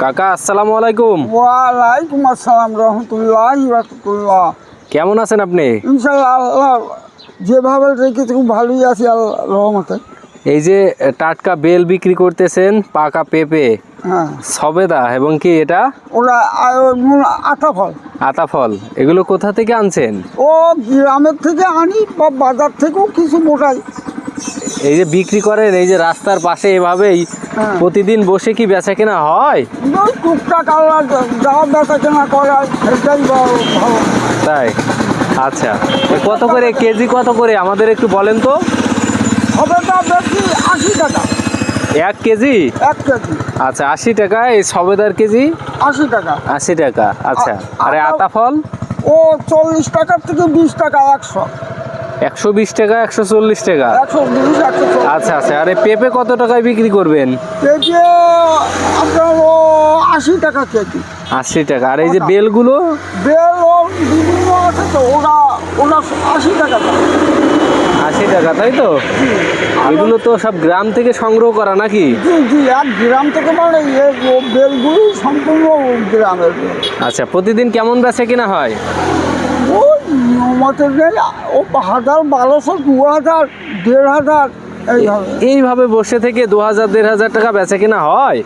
কাকা আসসালামু আলাইকুম। ওয়ালাইকুম আসসালাম রহমতুল্লাহি ওয়া বারাকাতুহু। কেমন আছেন আপনি? ইনশাআল্লাহ আল্লাহ যেভাবে রেখেছে খুব ভালোই আছি আল্লাহর রহমতে। এই যে টাটকা বেল বিক্রি করতেছেন, পাকা পেঁপে, হ্যাঁ, সবেদা এবং কি এটা ওরা আটা ফল আতা ফল, এগুলো কোথা থেকে আনছেন? ও গ্রামের থেকে আনি বা বাজার থেকেও কিছু মোটাই। এই যে বিক্রি করেন এই যে রাস্তার পাশে এভাবেই হ্যাঁ। প্রতিদিন বসে কি বেচা কেনা হয়? ওই টুকটাক আল্লাহ যা বেচা কেনা করায় সেটাই ভালো। তাই, আচ্ছা। কত করে কেজি, কত করে আমাদের একটু বলেন তো। সবেদা বেশি 80 টাকা 1 কেজি? 1 কেজি আচ্ছা, 80 টাকা। এই সবেদার কেজি 80 টাকা। 80 টাকা। আচ্ছা, আরে আতা ফল? ও 40 টাকার থেকে 20 টাকা 100 120 টাকা, 140 টাকা। 120 140। আচ্ছা আচ্ছা, আরে পেঁপে কত টাকায় বিক্রি করবেন? কেজি আপনার ও 80 টাকা কেজি। 80 টাকা। আর এই যে বেলগুলো? বেল ও বিভিন্ন আছে তো, ওরা 80 টাকা দাম। 80 টাকা, তাই তো? এগুলো তো সব গ্রাম থেকে সংগ্রহ করা নাকি? জি জি, এক গ্রাম থেকে মানে ও বেলগুলি সম্পূর্ণ গ্রামের বেল। আচ্ছা, প্রতিদিন কেমন বেচা কিনা হয়? ওই নিয়মতে নেই, ও 1000 1200 2000 1500 এইভাবে। এইভাবে বসে থেকে 2000 1500 টাকা বেচা কিনা হয়?